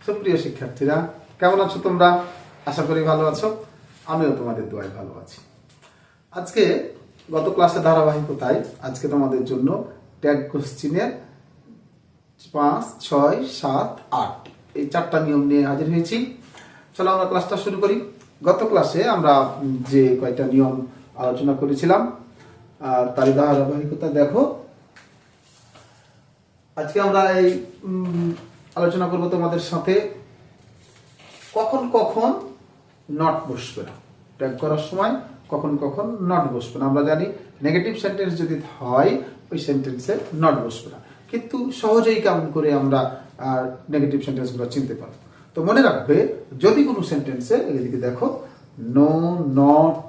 সুপ্রিয় শিক্ষার্থীরা, কেমন আছো তোমরা? আশা করি ভালো আছো। আমিও তোমাদের দোয়ায় ভালো আছি। আজকে গত ক্লাসে ধারাবাহিকতায় আজকে তোমাদের জন্য ট্যাগ কোশ্চিনের 5, 6, 7, 8 এই 4টা নিয়ম নিয়ে হাজির হয়েছি। চলো আমরা ক্লাসটা শুরু করি। গত ক্লাসে আমরা যে কয়টা নিয়ম আলোচনা করেছিলাম তার ধারাবাহিকতা দেখো। আজকে আমরা এই আলোচনা করবো তোমাদের সাথে কখন কখন নট বসবে না, ট্যাগ করার সময় কখন কখন নট বসবে না। আমরা জানি নেগেটিভ সেন্টেন্স যদি হয় ওই সেন্টেন্সে নট বসবে না, কিন্তু সহজেই কেমন করে আমরা নেগেটিভ সেন্টেন্সগুলো চিনতে পারবো। তো মনে রাখবে, যদি কোনো সেন্টেন্সে এদিকে দেখো no, not,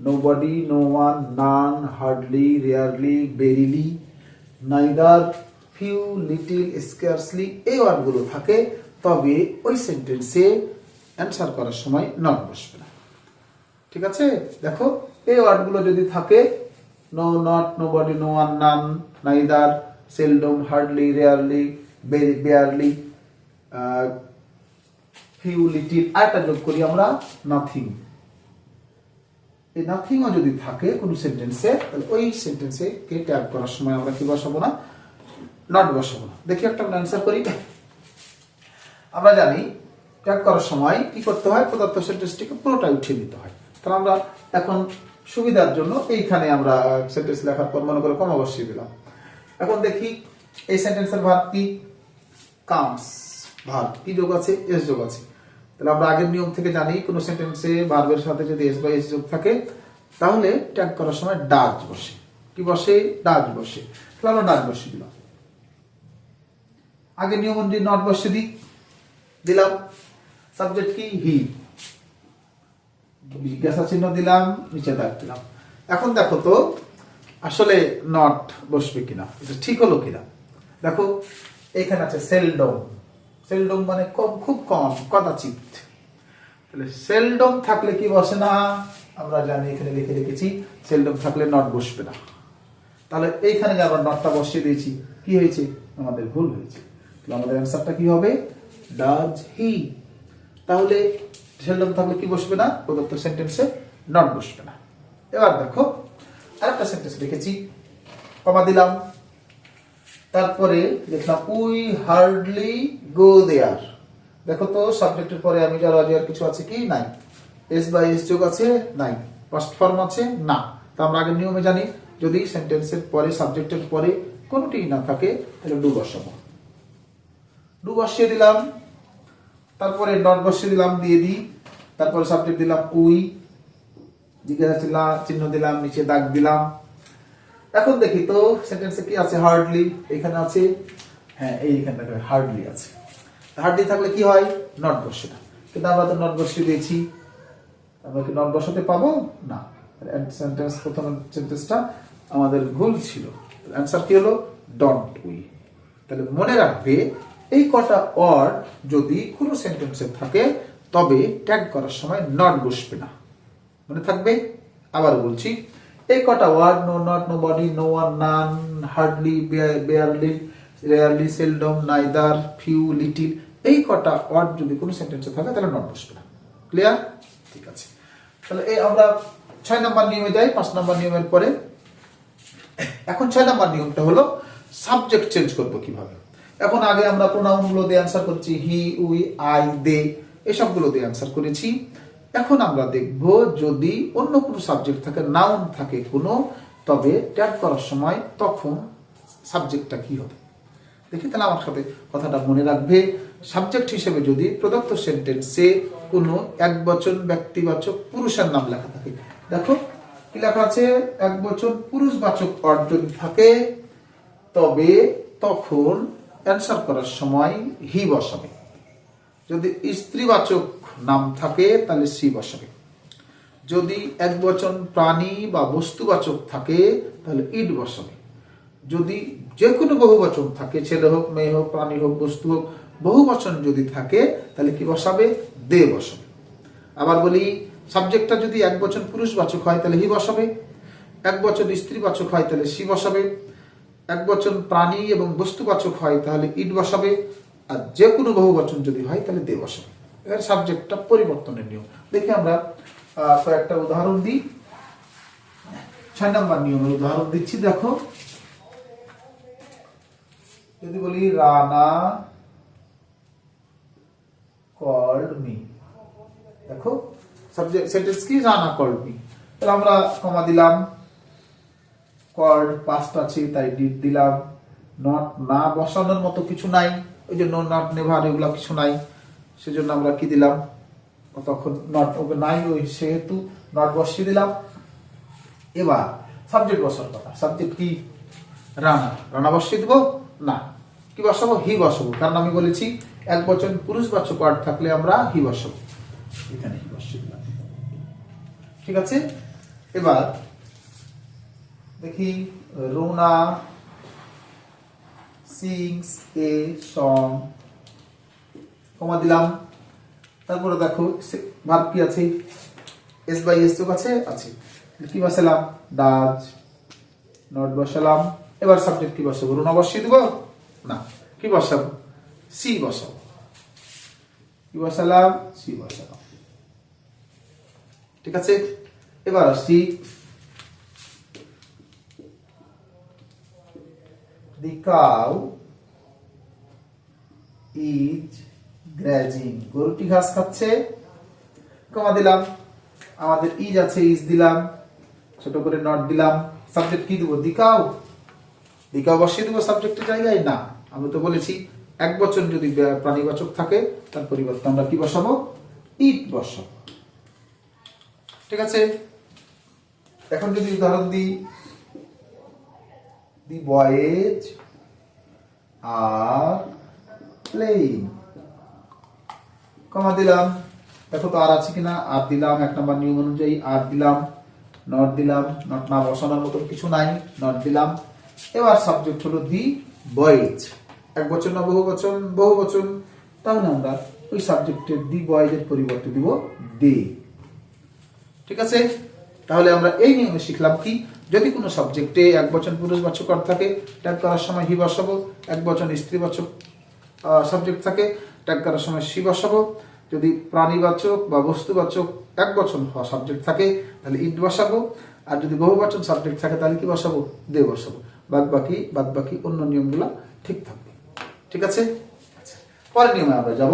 nobody, no one, none, hardly, rarely, barely, neither, few, little, scarcely এই ওয়ার্ডগুলো থাকে, তবে ওই সেন্টেন্সে অ্যান্সার করার সময় নট বসবে না। ঠিক আছে? দেখো এই ওয়ার্ডগুলো যদি থাকে no, not, nobody, no one, none, neither, seldom, hardly, rarely, barely, few, little, আরেকটা যোগ করি আমরা নাথিং। এই নাথিংও যদি থাকে কোনো সেন্টেন্সে, তাহলে ওই সেন্টেন্সে কে ট্যাগ করার সময় আমরা কি বসাবো না? নট বসাবো না। দেখি একটা আমরা অ্যান্সার করি। আমরা জানি ট্যাগ করার সময় কি করতে হয়, প্রদত্ত সেন্টেন্সটিকে পুরোটা উঠিয়ে দিতে হয়। তাহলে আমরা এখন সুবিধার জন্য এইখানে আমরা সেন্টেন্স লেখার পর মনে করে কমা বসিয়ে দিলাম। এখন দেখি এই সেন্টেন্সের ভার্ব কি? কামস। ভার্ব কি যোগ আছে? এস যোগ আছে। তাহলে আমরা আগের নিয়ম থেকে জানি কোন সেন্টেন্সে ভার্বের সাথে যদি এস বা এস যোগ থাকে তাহলে ট্যাগ করার সময় ডাজ বসে। কি বসে? ডাজ বসে। তাহলে আমরা ডাজ বসিয়ে দিলাম। আগে নিয়ম অনুযায়ী নট বসিয়ে দিলাম। সাবজেক্ট কি? হি। জিজ্ঞাসা চিহ্ন দিলাম, নিচে দাগ দিলাম। এখন দেখো তো আসলে নট বসবে কিনা, এটা ঠিক হলো কিনা। দেখো এখানে আছে সেলডম। সেলডম মানে কম, খুব কম, কদাচিৎ। তাহলে সেলডম থাকলে কি বসে না? আমরা জানি এখানে লিখে রেখেছি সেলডম থাকলে নট বসবে না। তাহলে এইখানে যে আমরা নটটা বসিয়ে দিয়েছি, কি হয়েছে? আমাদের ভুল হয়েছে। তাহলে আমাদের অ্যান্সারটা কি হবে? Does he. তাহলে সেলডম থাকলে কি বসবে না? প্রদত্ত সেন্টেন্সে নট বসবে না। এবার দেখো আরেকটা সেন্টেন্স লিখেছি, কমা দিলাম, তারপরে লিখলাম উই হার্ডলি গো দেয়ার। দেখো তো সাবজেক্টের পরে আমি যার আর কিছু আছে কি? নাই। এস বা এস যোগ আছে? নাই। পাস্ট ফর্ম আছে? না। তা আমরা আগের নিয়মে জানি যদি সেন্টেন্সের পরে সাবজেক্টের পরে কোনটি না থাকে তাহলে ডু বসাবো। ডু বসিয়ে দিলাম, তারপরে নট বসিয়ে দিলাম, দিয়ে দিই, তারপরে সাবজেক্ট দিলাম উই, জিজ্ঞাসা চিহ্ন দিলাম, নিচে দাগ দিলাম। এখন দেখি তো সেন্টেন্সে কি আছে? হার্ডলি এখানে আছে। হ্যাঁ, এইখানে হার্ডলি আছে। হার্ডলি থাকলে কি হয়? নট বসে না। কিন্তু আমরা তো নট বসিয়ে দিয়েছি, আমরা কি নট বসাতে পাবো না? সেন্টেন্স প্রথম সেন্টেন্সটা আমাদের ভুল ছিল। অ্যান্সার কি হলো? Don't we. তাহলে মনে রাখবে এই কটা ওয়ার্ড যদি কোনো সেন্টেন্সে থাকে তবে ট্যাগ করার সময় নট বসবে না। মনে থাকবে? আবার বলছি, এই কটা word no, not, nobody, no one, none, hardly, barely, rarely, seldom, neither, few, little এই কটা ওয়ার্ড যদি কোনো সেন্টেন্সে থাকে তাহলে নট বসবে না। ক্লিয়ার? ঠিক আছে। তাহলে এই আমরা 6 নম্বর নিয়মে যাই, 5 নম্বর নিয়মের পরে। এখন 6 নম্বর নিয়মটা হলো সাবজেক্ট চেঞ্জ করবো কিভাবে। এখন আগে আমরা প্রোনাউন গুলো দিয়ে অ্যান্সার করছি, হি, উই, আই, দে এসবগুলো দিয়ে অ্যান্সার করেছি। এখন আমরা দেখব যদি অন্য কোনো সাবজেক্ট থাকে, নাউন থাকে কোনো, তবে ট্যাগ করার সময় তখন সাবজেক্টটা কি হবে দেখি। তাহলে আমার সাথে কথাটা মনে রাখবে। সাবজেক্ট হিসেবে যদি প্রদত্ত সেন্টেন্সে কোনো একবচন ব্যক্তিবাচক পুরুষের নাম লেখা থাকে, দেখো কি লেখা আছে? একবচন পুরুষবাচক ওয়ার্ড যদি থাকে তবে তখন অ্যান্সার করার সময় হি বসাবে। যদি স্ত্রীবাচক নাম থাকে তাহলে সি বসাবে। যদি একবচন প্রাণী বা বস্তুবাচক থাকে তাহলে ইট বসাবে। যদি যে কোনো বহুবচন থাকে, ছেলে হোক, মেয়ে হোক, প্রাণী হোক, বস্তু হোক, বহুবচন যদি থাকে তাহলে কি বসাবে? দে বসাবে। আবার বলি, সাবজেক্টটা যদি একবচন পুরুষবাচক হয় তাহলে হি বসাবে, একবচন স্ত্রীবাচক হয় তাহলে সি বসাবে, একবচন প্রাণী এবং বস্তুবাচক হয় তাহলে ইট বসাবে, আর যে কোনো বহুবচন যদি হয় তাহলে দে বসাবে। এর সাবজেক্টটা পরিবর্তনের নিয়ম। দেখি আমরা কয়েকটা উদাহরণ দিই। 6 নম্বর নিয়মের উদাহরণ দিচ্ছি, দেখো। যদি বলি রানা কল্ড মি, দেখো সাবজেক্ট সেন্টেন্স কি, রানা কল্ড মি। তাহলে আমরা কমা দিলাম, কল্ড পাস্ট আছে তাই ডিড দিলাম, নট না বসানোর মতো কিছু নাই, ওই যে নো নট নেভার এগুলা কিছু নাই, সেজন্য আমরা কি দিলাম, তখন নট ওকে নাই, ওই সেহেতু নট বসিয়ে দিলাম। এবার সাবজেক্ট বসার কথা, সাবজেক্ট কি, রানা, রানা বসিয়ে দিব না, কি বসাবো, হি বসাবো, কারণ আমি বলেছি এক বচন পুরুষবাচক ওয়ার্ড থাকলে আমরা হি বসাবো, এখানে হি বসিয়ে দিলাম। ঠিক আছে। এবার দেখি, রোনা সিংস এ সং, কমা দিলাম। তারপরে দেখো ভার্ব কি আছে, এস বাই এস তো আছে, কি বসালাম, ডাজ, নট বসালাম। এবার সাবজেক্ট কি বসাবো, রোনা বসিয়ে দিব না, কি বসাবো, সি বসাবো, কি বসালাম, সি বসালাম। ঠিক আছে। এবার আসছি, the cow is grazing, গরুটি ঘাস খাচ্ছে, কমা দিলাম। আমাদের ইজ আছে, ইজ দিলাম, ছোট করে নট দিলাম। সাবজেক্ট কি দিব, দিকাও, দিকাও বসিয়ে দিব সাবজেক্টের জায়গায় না, আমি তো বলেছি এক বচন যদি প্রাণীবাচক থাকে তার পরিবর্তে আমরা কি বসাবো, ইট বসাবো। ঠিক আছে। এখন যদি উদাহরণ দিই, the boys are playing, কমা দিলাম। দেখো তো আর আছে কিনা, আর দিলাম, 1 নম্বর নিয়ম অনুযায়ী আর দিলাম, নট দিলাম, নট না বসানোর মতো কিছু নাই, নট দিলাম। এবার সাবজেক্ট হলো দি বয়েজ, এক বচন না বহু বচন, বহু বচন, তাহলে আমরা ওই সাবজেক্টের দি বয়েজের পরিবর্তে দিব দে। ঠিক আছে। তাহলে আমরা এই নিয়মে শিখলাম কি, যদি কোনো সাবজেক্টে এক বচন পুরুষবাচক অর্থ থাকে ট্যাগ করার সময় হি বসাবো, এক বচন স্ত্রীবাচক সাবজেক্ট থাকে ট্যাগ করার সময় সি বসাবো, যদি প্রাণীবাচক বা বস্তুবাচক এক বচন হওয়া সাবজেক্ট থাকে তাহলে ইট বসাবো, আর যদি বহুবচন সাবজেক্ট থাকে তাহলে কি বসাবো, দে বসাবো। বাদ বাকি অন্য নিয়মগুলো ঠিক থাকবে। ঠিক আছে। পরের নিয়মে আমরা যাব।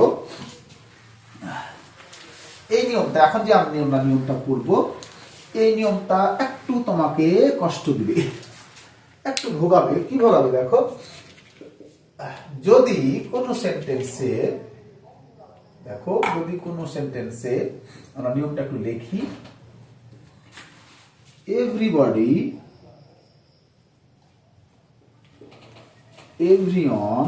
এই নিয়মটা এখন যে আমি নিয়মটা পড়বো, এই নিয়মটা একটু তোমাকে কষ্ট দিবে, একটু ভোগাবে। কি ভোগাবে দেখো, যদি কোনো সেন্টেন্সে, দেখো যদি কোনো সেন্টেন্সে আমরা নিয়মটা একটু লিখি, everybody, everyone,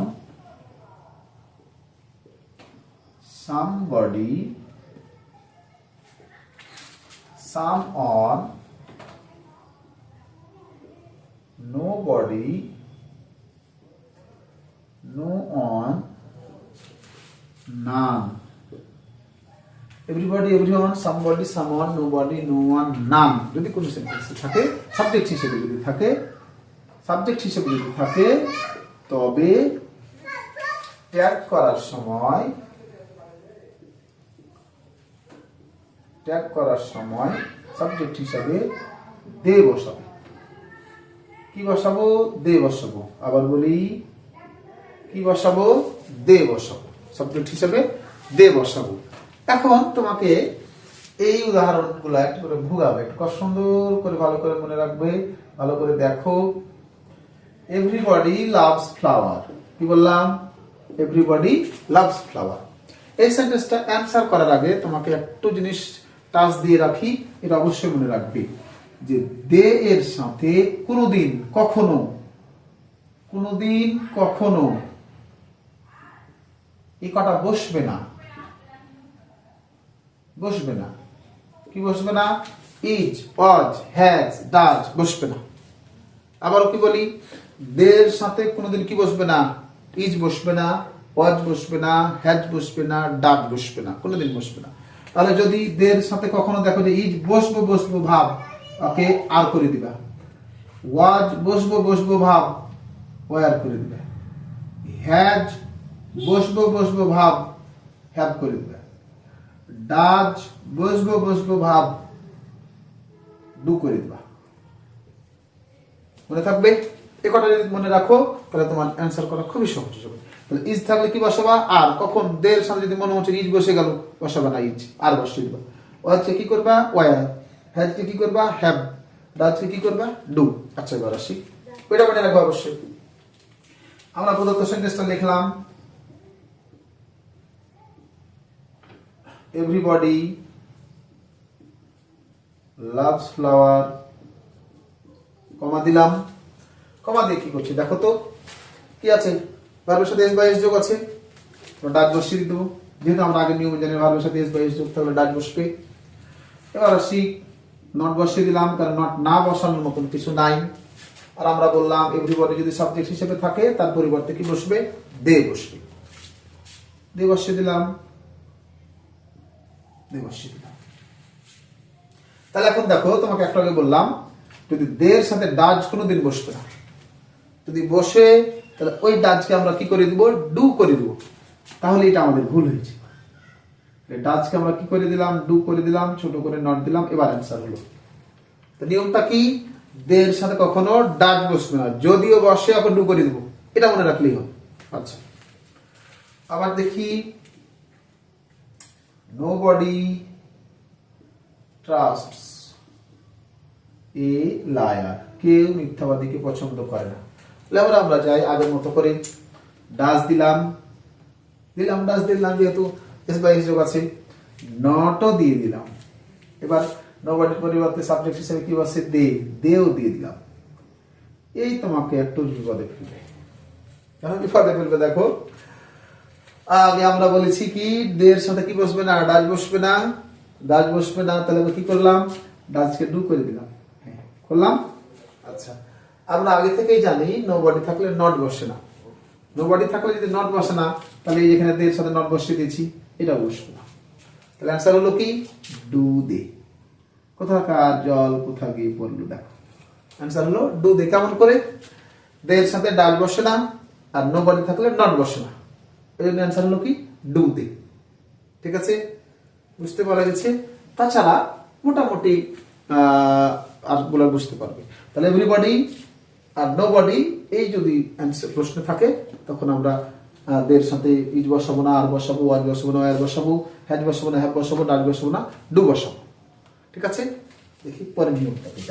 somebody, someone, nobody, no one, none. Everybody, everyone, somebody, someone, nobody, no one, none. যদি কোনো সেন্টেন্স থাকে সাবজেক্ট হিসেবে যদি থাকে তবে ট্যাগ করার সময় সাবজেক্ট হিসেবে দে বসাবো। কি বসাবো, দে বসাবো। আবার বলি, কি বসাবো, দে বসাবো, সাবজেক্ট হিসেবে দে বসাবো। এখন তোমাকে এই উদাহরণগুলো একটু করে ভুগাবে, একটু সুন্দর করে ভালো করে মনে রাখবে, ভালো করে দেখো। এভরিবডি লাভস ফ্লাওয়ার, কি বললাম, এভরিবডি লাভস ফ্লাওয়ার। এই সেন্টেন্সটা অ্যান্সার করার আগে তোমাকে একটু জিনিস টাচ দিয়ে রাখি, এটা অবশ্যই মনে রাখবে যে দে এর সাথে কোনোদিন কখনো এই কটা বসবে না। কি বসবে না, ইজ, ওয়াজ, হ্যাজ, ডাজ বসবে না। আবার কি বলি, দের সাথে কোনোদিন কি বসবে না, ইজ বসবে না, ওয়াজ বসবে না, হ্যাজ বসবে না, ডাজ বসবে না, কোনোদিন বসবে না। তাহলে যদি দের সাথে কখনো দেখো যে ইজ বসবো ভাব, ওকে আর করে দিবা। ওয়াজ বসবো ভাব, ওয়ার করে দিবা। হ্যাজ বসবো বসবো ভাব হ্যাভ করে দিবা। ডাজ বসবো বসবো ভাব ডু করে দিবা। মনে থাকবে? এ কটা যদি মনে রাখো তাহলে তোমার অ্যান্সার করা খুবই সহজ হবে। তাহলে ইজ থাকলে কি বসাবা? আর কখন দের সাথে যদি মনে হচ্ছে ইজ বসে গেল, বসাবা না ইজ, আর বসিয়ে দিবা। ওয়াজকে কি করবা? ওয়ার। হ্যাজকে কি করবা? হ্যাভ। ডাজকে কি করবা? ডু। আচ্ছা এবার আসি, ওইটা মনে রাখবো অবশ্যই। আমরা প্রদত্ত সেন্টেন্সটা লিখলাম, এভরিবডি লাভস ফ্লাওয়ার, কমা দিলাম। কমা দিয়ে কি করছি দেখো তো, কি আছে? ভার্বের সাথে এস বা এস যোগ আছে, ডাচ বসিয়ে দিতে দেবো। যেহেতু আমরা আগে নিয়ম জানি ভার্বের সাথে এস বা এস যোগ, তাহলে ডাচ বসবে। এবার আসি, নট বসিয়ে দিলাম, কারণ নট না বসানোর মতন কিছু নাই। আর আমরা বললাম এভরিবডি যদি সাবজেক্ট হিসেবে থাকে তার পরিবর্তে কি বসবে? দে বসবে। দে বসিয়ে দিলাম, দে বসিয়ে দিলাম। তাহলে এখন দেখো, তোমাকে একটু আগে বললাম যদি দের সাথে ডাজ কোনোদিন বসবে না, যদি বসে তাহলে ওই ডাজকে আমরা কি করে দিব? ডু করে দিব। তাহলে এটা আমাদের ভুল হয়েছে। ডাজকে আমরা কি করে দিলাম? ডু করে দিলাম, ছোট করে নট দিলাম। এবার অ্যান্সার হলো। তো নিয়মটা কি? দের সাথে কখনো ডাজ বসবে না, যদিও বসে আবার ডু করে দিব। এটা মনে রাখলেই হবে। আচ্ছা, আবার দেখি, নোবডি ট্রাস্টস এ লায়ার, কেউ মিথ্যাবাদীকে পছন্দ করে না। এবার আমরা যাই আগের মতো করে, ডাজ দিলাম, ডাজ দিলাম, যেহেতু এস বাই এস যোগ আছে, নটও দিয়ে দিলাম। এবার নোবডির পরিবর্তে সাবজেক্ট হিসেবে কি বসে? দে, দেও দিয়ে দিলাম। এই তোমাকে একটু বিপদে ফেলবে। কেন বিপদে ফেলবে? দেখো, আগে আমরা বলেছি কি দের সাথে কি বসবে না? ডাজ বসবে না। ডাজ বসবে না, তাহলে কি করলাম? ডাজকে ডু করে দিলাম। হ্যাঁ, করলাম। আচ্ছা, আমরা আগে থেকেই জানি নোবডি থাকলে নট বসে না। নোবডি থাকলে যদি নট বসে না, তাহলে এখানে দের সাথে নট বসিয়ে দিয়েছি, এটা বসবে না। তাহলে অ্যান্সার হলো কি? Do they. কোথাকার জল কোথা গিয়ে পড়লো? দেখো, অ্যান্সার হলো ডু দে। কেমন করে? দের সাথে ডাজ বসে না, আর নোবডি থাকলে নট বসে না, এই জন্য অ্যান্সার হলো কি? Do they. ঠিক আছে, বুঝতে পারা গেছে? তাছাড়া মোটামুটি আর বলে বুঝতে পারবে। তাহলে এভরিবডি আর নোবডি, এই যদি প্রশ্ন থাকে তখন আমরা দের সাথে ইজ বসাবো না, আর বসাবো, ওয়াজ বসাবো না, ওয়ার বসাবো, হ্যাজ বসাবো না, হ্যাভ বসাবো, ডাজ বসাবো না, ডু বসাবো। ঠিক আছে, দেখি পরের নিয়মটা কি।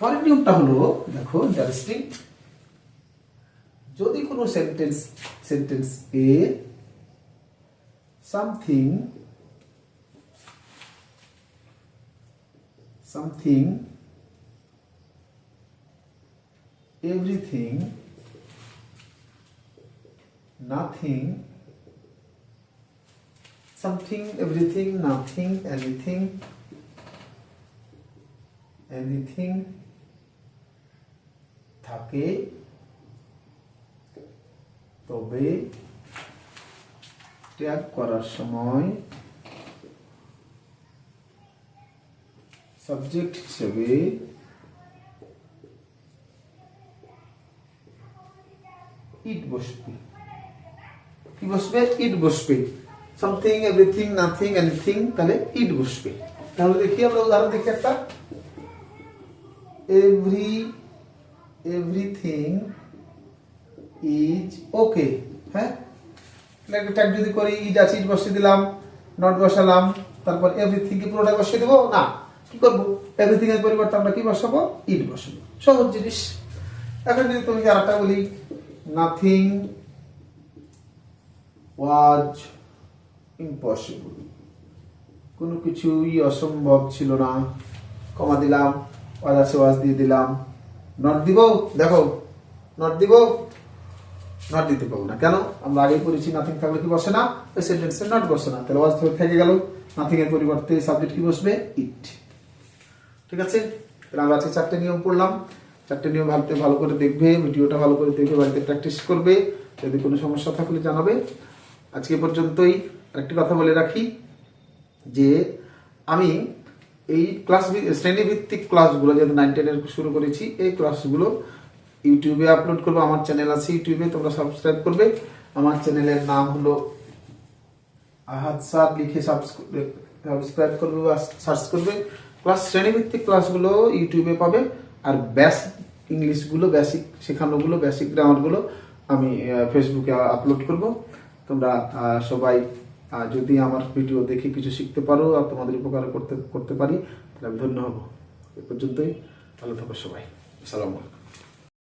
পরের নিয়মটা হলো, দেখো ইন্টারেস্টিং, যদি কোনো সেন্টেন্স এ something everything nothing, something everything nothing anything থাকে, তবে ট্যাগ করার সময় সাবজেক্ট হিসেবে ইট বসবে। কি বসবে? ইট বসবে। সামথিং, এভরিথিং, নাথিং, এনিথিং, তাহলে ইট বসবে। তাহলে দেখি আমরা উদাহরণ দেখি একটা, এভরিথিং ইজ ওকে। হ্যাঁ, ট্যাগ যদি করি, ইজ আছে, ইজ বসিয়ে দিলাম, নট বসালাম, তারপর এভরিথিং কে পুরোটা বসিয়ে দেবো না, কি করবো? এভরিথিং এর পরিবর্তে আমরা কি বসাবো? ইট বসাবো। সহজ জিনিস। এখন যদি তুমি আরেকটা বলি, নাথিং ওয়াজ ইম্পসিবল, কোনো কিছুই অসম্ভব ছিল না, কমা দিলাম, ওয়াজ আছে, ওয়াজ দিয়ে দিলাম, নট দিব। দেখো, নট দিব, নট দিতে পারবো না। কেন? আমরা আগে পড়েছি নাথিং থাকলে কি বসে না? ওই সেন্টেন্সে নট বসে না। তাহলে ওয়াজ থেকে গেল, নাথিং এর পরিবর্তে সাবজেক্ট কি বসবে? ইট। ঠিক আছে, তাহলে আমরা আজকে 4টে নিয়ম পড়লাম। 4টে নিয়ম ভালো করে দেখবে, ভিডিওটা ভালো করে দেখবে, বাড়িতে প্র্যাকটিস করবে। যদি কোনো সমস্যা থাকলে জানাবে। আজকে পর্যন্তই। আরেকটি কথা বলে রাখি যে আমি এই ক্লাস শ্রেণীভিত্তিক ক্লাসগুলো যেহেতু 9 10 এর শুরু করেছি, এই ক্লাসগুলো ইউটিউবে আপলোড করবো। আমার চ্যানেল আছে ইউটিউবে, তোমরা সাবস্ক্রাইব করবে। আমার চ্যানেলের নাম হলো আহাদ স্যার, লিখে সাবস্ক্রাইব করবে বা সার্চ করবে। শ্রেণীভিত্তিক ক্লাসগুলো ইউটিউবে পাবে, আর বেসিক ইংলিশগুলো, বেসিক শেখানোগুলো, বেসিক গ্রামারগুলো আমি ফেসবুকে আপলোড করব। তোমরা সবাই যদি আমার ভিডিও দেখে কিছু শিখতে পারো আর তোমাদের উপকার করতে পারি, তাহলে আমি ধন্য হব। এ পর্যন্তই, ভালো থাকো সবাই। আসসালামু আলাইকুম।